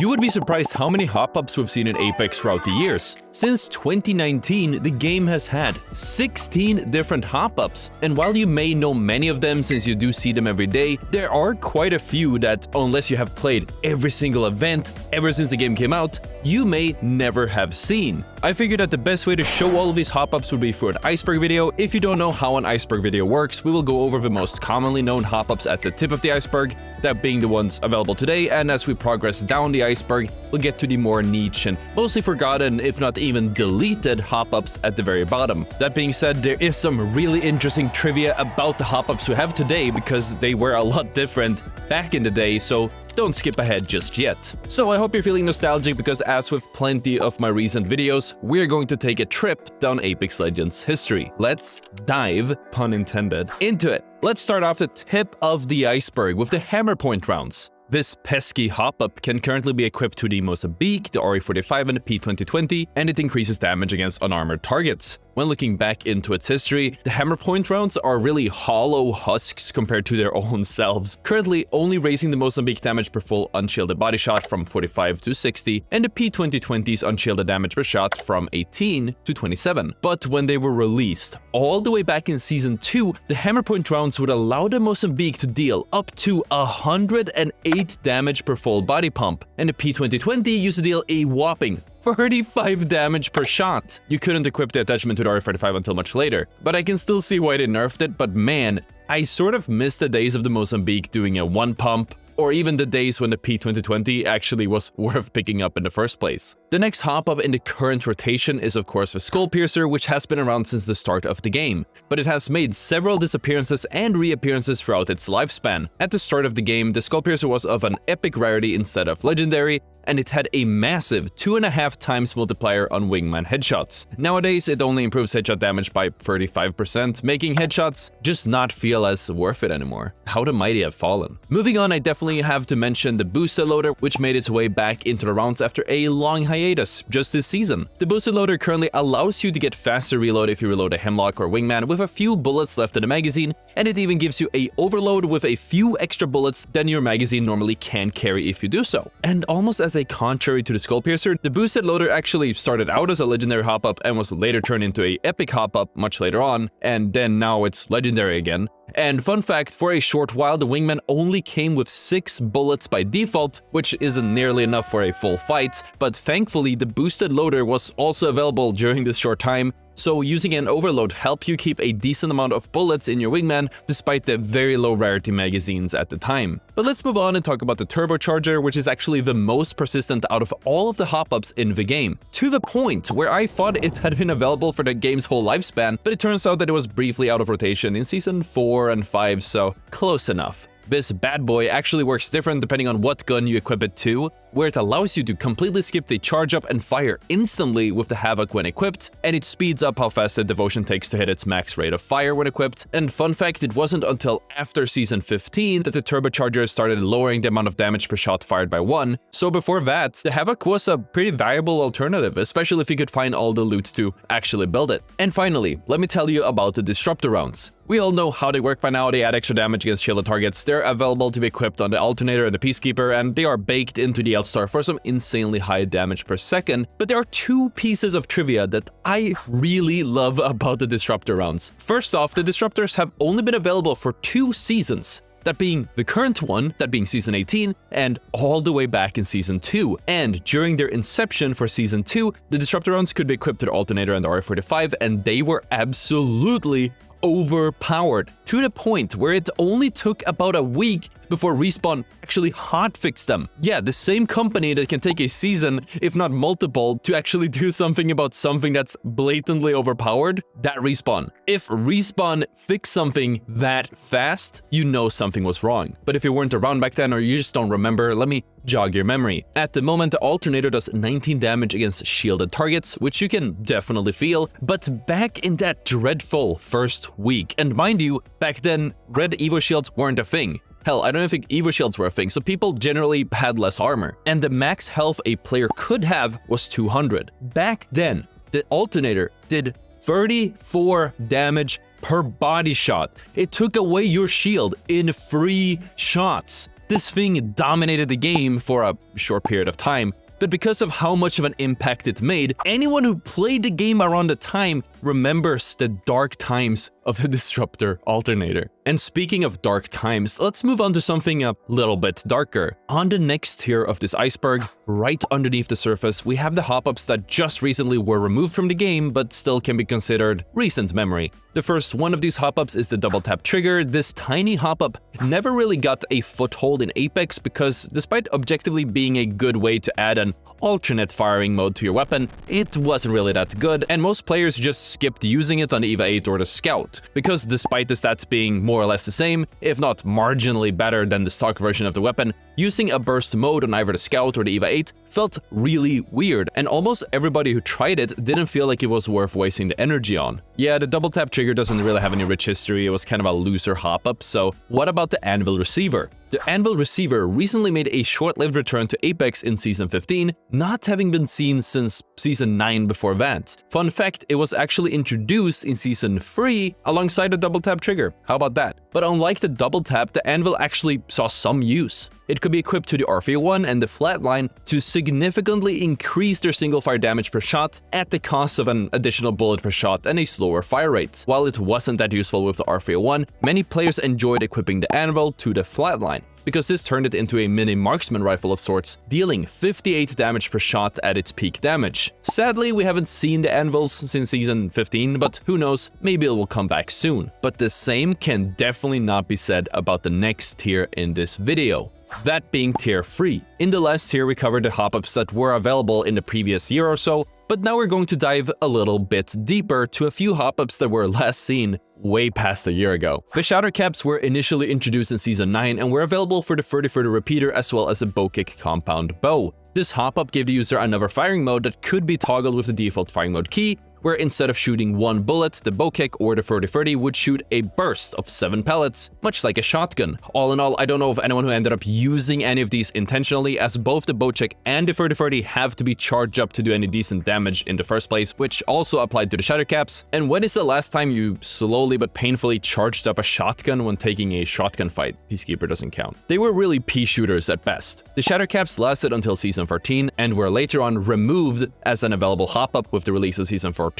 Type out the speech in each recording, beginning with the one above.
You would be surprised how many hop-ups we've seen in Apex throughout the years. Since 2019, the game has had 16 different hop-ups, and while you may know many of them since you do see them every day, there are quite a few that, unless you have played every single event ever since the game came out, you may never have seen. I figured that the best way to show all of these hop-ups would be through an Iceberg video. If you don't know how an Iceberg video works, we will go over the most commonly known hop-ups at the tip of the iceberg, that being the ones available today, and as we progress down the iceberg, we'll get to the more niche and mostly forgotten, if not even deleted, hop-ups at the very bottom. That being said, there is some really interesting trivia about the hop-ups we have today because they were a lot different back in the day, so don't skip ahead just yet. So I hope you're feeling nostalgic because as with plenty of my recent videos, we're going to take a trip down Apex Legends history. Let's dive, pun intended, into it. Let's start off the tip of the iceberg with the hammer point rounds. This pesky hop-up can currently be equipped to the Mozambique, the RE45 and the P2020, and it increases damage against unarmored targets. When looking back into its history, the hammer point rounds are really hollow husks compared to their own selves, currently only raising the Mozambique damage per full unshielded body shot from 45 to 60, and the P2020's unshielded damage per shot from 18 to 27. But when they were released, all the way back in Season 2, the hammer point rounds would allow the Mozambique to deal up to 108 damage per full body pump, and the P2020 used to deal a whopping 35 damage per shot. You couldn't equip the attachment to the RE45 until much later, but I can still see why they nerfed it. But man, I sort of miss the days of the Mozambique doing a one pump, or even the days when the P2020 actually was worth picking up in the first place. The next hop-up in the current rotation is of course the Skull Piercer, which has been around since the start of the game, but it has made several disappearances and reappearances throughout its lifespan. At the start of the game, the Skull Piercer was of an epic rarity instead of legendary, and it had a massive 2.5 times multiplier on wingman headshots. Nowadays, it only improves headshot damage by 35%, making headshots just not feel as worth it anymore. How the mighty have fallen. Moving on, I definitely have to mention the boosted loader, which made its way back into the rounds after a long hiatus just this season. The boosted loader currently allows you to get faster reload if you reload a Hemlock or Wingman with a few bullets left in the magazine, and it even gives you a overload with a few extra bullets than your magazine normally can carry if you do so. And almost as a contrary to the Skull Piercer, the boosted loader actually started out as a legendary hop-up and was later turned into a epic hop-up much later on, and then now it's legendary again. And fun fact, for a short while, the Wingman only came with 6 bullets by default, which isn't nearly enough for a full fight, but thankfully the boosted loader was also available during this short time, so using an overload helped you keep a decent amount of bullets in your Wingman despite the very low rarity magazines at the time. But let's move on and talk about the turbocharger, which is actually the most persistent out of all of the hop-ups in the game, to the point where I thought it had been available for the game's whole lifespan, but it turns out that it was briefly out of rotation in Season 4 and 5, so close enough. This bad boy actually works different depending on what gun you equip it to, where it allows you to completely skip the charge up and fire instantly with the Havoc when equipped, and it speeds up how fast the Devotion takes to hit its max rate of fire when equipped. And fun fact, it wasn't until after Season 15 that the turbocharger started lowering the amount of damage per shot fired by 1, so before that, the Havoc was a pretty valuable alternative, especially if you could find all the loot to actually build it. And finally, let me tell you about the Disruptor rounds. We all know how they work by now. They add extra damage against shielded targets. They're available to be equipped on the Alternator and the Peacekeeper, and they are baked into the L-Star for some insanely high damage per second. But there are 2 pieces of trivia that I really love about the Disruptor rounds. First off, the Disruptors have only been available for 2 seasons. That being the current one, that being Season 18, and all the way back in Season 2. And during their inception for Season 2, the Disruptor rounds could be equipped to the Alternator and the RE45, and they were absolutely overpowered, to the point where it only took about a week before Respawn actually hotfixed them. Yeah, the same company that can take a season, if not multiple, to actually do something about something that's blatantly overpowered, that Respawn. If Respawn fixed something that fast, you know something was wrong. But if you weren't around back then or you just don't remember, let me jog your memory. At the moment, the Alternator does 19 damage against shielded targets, which you can definitely feel, but back in that dreadful first week, and mind you, back then, red Evo shields weren't a thing. Hell, I don't even think Evo shields were a thing, so people generally had less armor. And the max health a player could have was 200. Back then, the Alternator did 34 damage per body shot. It took away your shield in 3 shots. This thing dominated the game for a short period of time, but because of how much of an impact it made, anyone who played the game around the time remembers the dark times of the Disruptor alternator. And speaking of dark times, let's move on to something a little bit darker. On the next tier of this iceberg, right underneath the surface, we have the hop-ups that just recently were removed from the game, but still can be considered recent memory. The first one of these hop-ups is the double tap trigger. This tiny hop-up never really got a foothold in Apex because despite objectively being a good way to add an alternate firing mode to your weapon, it wasn't really that good, and most players just skipped using it on the EVA 8 or the Scout, because despite the stats being more or less the same, if not marginally better than the stock version of the weapon, using a burst mode on either the Scout or the EVA 8 felt really weird, and almost everybody who tried it didn't feel like it was worth wasting the energy on. Yeah, the double tap trigger doesn't really have any rich history, it was kind of a looser hop-up, so what about the Anvil Receiver? The Anvil Receiver recently made a short-lived return to Apex in Season 15, not having been seen since Season 9 before that. Fun fact, it was actually introduced in Season 3 alongside the double tap trigger. How about that? But unlike the double tap, the Anvil actually saw some use. It could be equipped to the R301 and the Flatline to significantly increase their single fire damage per shot at the cost of an additional bullet per shot and a slower fire rate. While it wasn't that useful with the R301, many players enjoyed equipping the Anvil to the Flatline, because this turned it into a mini marksman rifle of sorts, dealing 58 damage per shot at its peak damage. Sadly, we haven't seen the Anvils since Season 15, but who knows, maybe it will come back soon. But the same can definitely not be said about the next tier in this video. That being Tier 3. In the last tier, we covered the hop-ups that were available in the previous year or so, but now we're going to dive a little bit deeper to a few hop-ups that were last seen way past a year ago. The Shatter Caps were initially introduced in Season 9 and were available for the 30-30 repeater as well as a bow kick compound bow. This hop-up gave the user another firing mode that could be toggled with the default firing mode key, where instead of shooting one bullet, the bow kick or the 30-30 would shoot a burst of 7 pellets, much like a shotgun. All in all, I don't know of anyone who ended up using any of these intentionally, as both the bow check and the 30-30 have to be charged up to do any decent damage in the first place, which also applied to the Shatter Caps. And when is the last time you slowly but painfully charged up a shotgun when taking a shotgun fight? Peacekeeper doesn't count. They were really pea shooters at best. The Shatter Caps lasted until Season 14 and were later on removed as an available hop-up with the release of Season 14.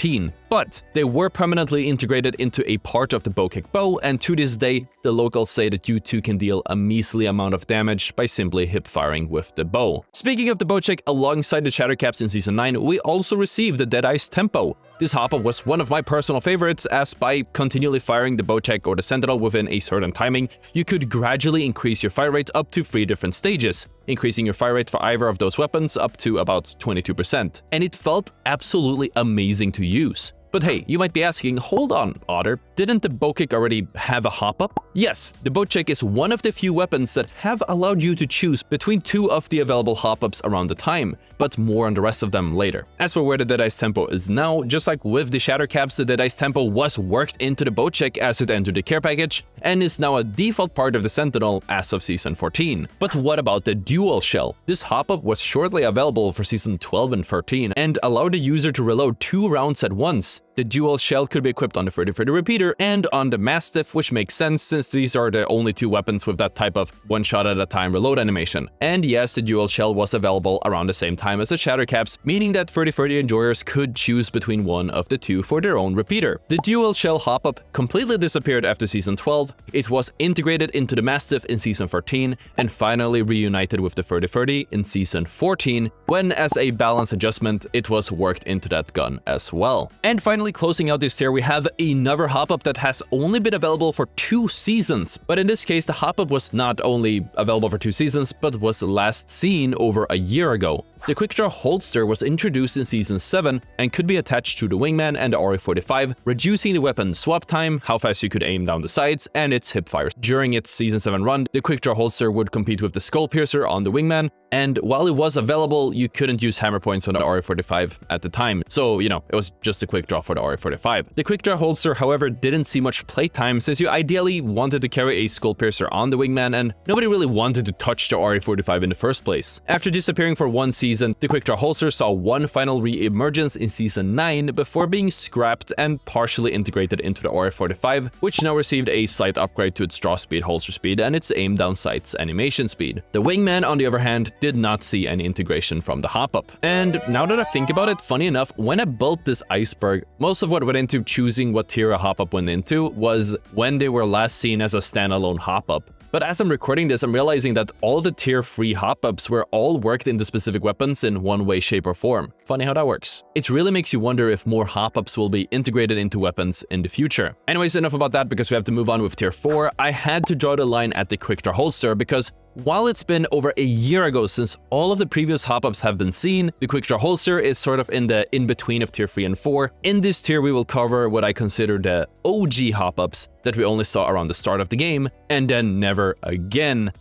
But they were permanently integrated into a part of the bow kick bow, and to this day, the locals say that you too can deal a measly amount of damage by simply hip firing with the bow. Speaking of the bow check, alongside the Shatter Caps in Season 9, we also received the Dead Eyes Tempo. This hop-up was one of my personal favorites, as by continually firing the bow check or the sentinel within a certain timing, you could gradually increase your fire rate up to 3 different stages, increasing your fire rate for either of those weapons up to about 22%. And it felt absolutely amazing to use. But hey, you might be asking, hold on, Ottr, didn't the bow kick already have a hop-up? Yes, the bow check is one of the few weapons that have allowed you to choose between 2 of the available hop-ups around the time, but more on the rest of them later. As for where the Dead Eyes Tempo is now, just like with the Shatter Caps, the Dead Eyes Tempo was worked into the bow check as it entered the care package, and is now a default part of the Sentinel as of Season 14. But what about the Dual Shell? This hop-up was shortly available for Season 12 and 13, and allowed the user to reload 2 rounds at once. The Dual Shell could be equipped on the 30-30 repeater and on the Mastiff, which makes sense since these are the only 2 weapons with that type of one shot at a time reload animation. And yes, the Dual Shell was available around the same time as the Shatter Caps, meaning that 30-30 enjoyers could choose between one of the 2 for their own repeater. The Dual Shell hop-up completely disappeared after Season 12, it was integrated into the Mastiff in Season 13, and finally reunited with the 30-30 in Season 14, when as a balance adjustment, it was worked into that gun as well. And finally, closing out this tier, we have another hop-up that has only been available for 2 seasons. But in this case, the hop-up was not only available for 2 seasons, but was last seen over a year ago. The Quickdraw Holster was introduced in Season 7 and could be attached to the Wingman and the RE45, reducing the weapon swap time, how fast you could aim down the sights, and its hip fires. During its Season 7 run, the Quickdraw Holster would compete with the Skull Piercer on the Wingman, and while it was available, you couldn't use hammer points on the RE45 at the time, so, you know, it was just a quick draw for the RE45. The Quickdraw Holster, however, didn't see much playtime since you ideally wanted to carry a Skull Piercer on the Wingman, and nobody really wanted to touch the RE45 in the first place. After disappearing for 1 season, season, the quick draw holster saw one final re-emergence in Season 9 before being scrapped and partially integrated into the RF45, which now received a slight upgrade to its draw speed, holster speed, and its aim down sights animation speed. The Wingman, on the other hand, did not see any integration from the Hopup. And now that I think about it, funny enough, when I built this Iceberg, most of what went into choosing what tier a Hopup went into was when they were last seen as a standalone Hopup. But as I'm recording this, I'm realizing that all the tier 3 Hopups were all worked into specific weapons in one way, shape, or form. Funny how that works. It really makes you wonder if more Hopups will be integrated into weapons in the future. Anyways, enough about that because we have to move on with tier 4. I had to draw the line at the quick draw holster because while it's been over a year ago since all of the previous Hopups have been seen, the quick draw holster is sort of in the in-between of tier 3 and 4. In this tier, we will cover what I consider the OG Hopups that we only saw around the start of the game, and then never again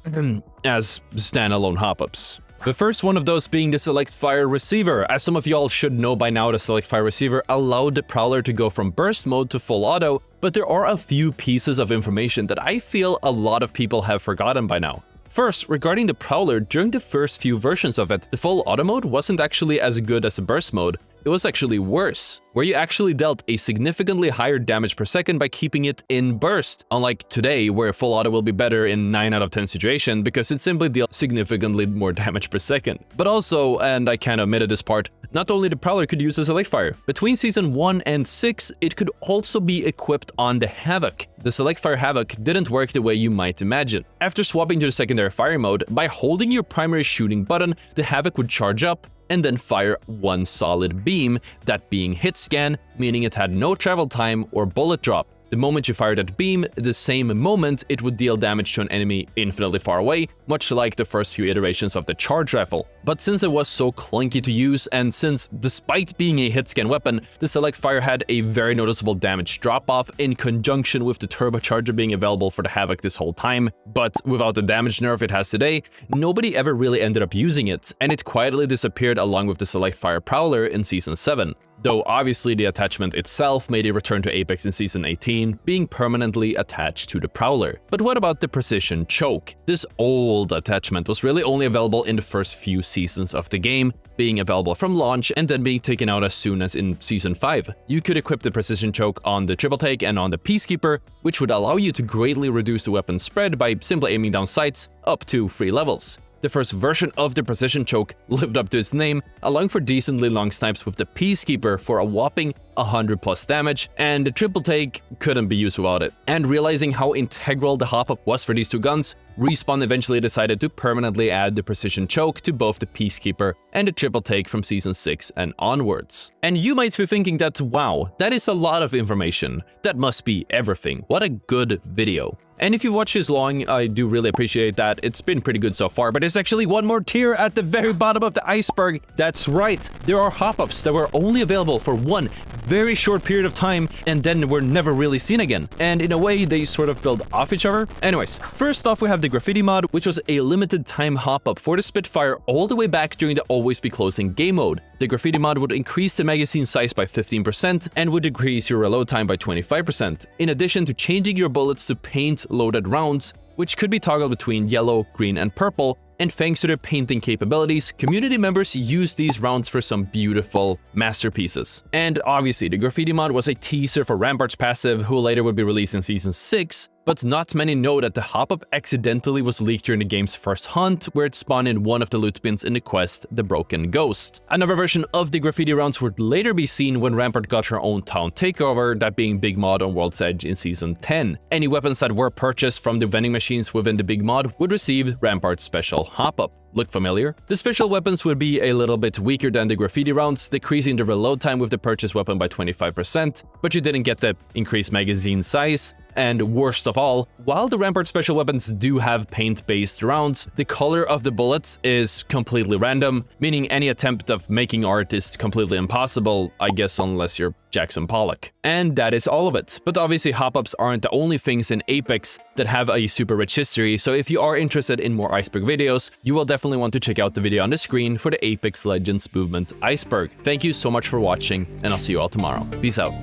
as standalone Hopups. The first one of those being the Select Fire Receiver. As some of y'all should know by now, the Select Fire Receiver allowed the Prowler to go from burst mode to full auto, but there are a few pieces of information that I feel a lot of people have forgotten by now. First, regarding the Prowler, during the first few versions of it, the full auto mode wasn't actually as good as the burst mode. It was actually worse, where you actually dealt a significantly higher damage per second by keeping it in burst, unlike today where full auto will be better in 9 out of 10 situations because it simply deals significantly more damage per second. But also, and I can't omit this part, not only the Prowler could use a Select Fire. Between Season 1 and 6, it could also be equipped on the Havoc. The Select Fire Havoc didn't work the way you might imagine. After swapping to the secondary fire mode, by holding your primary shooting button, the Havoc would charge up and then fire one solid beam, that being hit scan, meaning it had no travel time or bullet drop. The moment you fired that beam, the same moment it would deal damage to an enemy infinitely far away, much like the first few iterations of the charge rifle. But since it was so clunky to use, and since, despite being a hit-scan weapon, the Select Fire had a very noticeable damage drop-off in conjunction with the turbocharger being available for the Havoc this whole time, but without the damage nerf it has today, nobody ever really ended up using it, and it quietly disappeared along with the Select Fire Prowler in Season 7. Though obviously the attachment itself made a return to Apex in Season 18, being permanently attached to the Prowler. But what about the Precision Choke? This old attachment was really only available in the first few seasons of the game, being available from launch and then being taken out as soon as in Season 5. You could equip the Precision Choke on the Triple Take and on the Peacekeeper, which would allow you to greatly reduce the weapon spread by simply aiming down sights up to 3 levels. The first version of the Precision Choke lived up to its name, allowing for decently long snipes with the Peacekeeper for a whopping 100+ damage, and the Triple Take couldn't be used without it. And realizing how integral the Hopup was for these two guns, Respawn eventually decided to permanently add the Precision Choke to both the Peacekeeper and the Triple Take from Season 6 and onwards. And you might be thinking that, wow, that is a lot of information. That must be everything. What a good video. And if you watch this long, I do really appreciate that. It's been pretty good so far, but there's actually one more tier at the very bottom of the iceberg. That's right, there are Hopups that were only available for one very short period of time and then were never really seen again. And in a way, they sort of build off each other. Anyways, first off we have the Graffiti Mod, which was a limited time Hopup for the Spitfire all the way back during the Always Be Closing game mode. The Graffiti Mod would increase the magazine size by 15% and would decrease your reload time by 25%, in addition to changing your bullets to paint-loaded rounds, which could be toggled between yellow, green, and purple. And thanks to their painting capabilities, community members used these rounds for some beautiful masterpieces. And obviously, the Graffiti Mod was a teaser for Rampart's passive, who later would be released in Season 6, but not many know that the Hopup accidentally was leaked during the game's first hunt, where it spawned in one of the loot bins in the quest, The Broken Ghost. Another version of the Graffiti rounds would later be seen when Rampart got her own town takeover, that being Big Mod on World's Edge in Season 10. Any weapons that were purchased from the vending machines within the Big Mod would receive Rampart's special Hopup. Look familiar? The special weapons would be a little bit weaker than the Graffiti rounds, decreasing the reload time with the purchased weapon by 25%, but you didn't get the increased magazine size. And worst of all, while the Rampart special weapons do have paint-based rounds, the color of the bullets is completely random, meaning any attempt of making art is completely impossible, I guess unless you're Jackson Pollock. And that is all of it. But obviously Hopups aren't the only things in Apex that have a super rich history, so if you are interested in more Iceberg videos, you will definitely want to check out the video on the screen for the Apex Legends Movement Iceberg. Thank you so much for watching, and I'll see you all tomorrow. Peace out.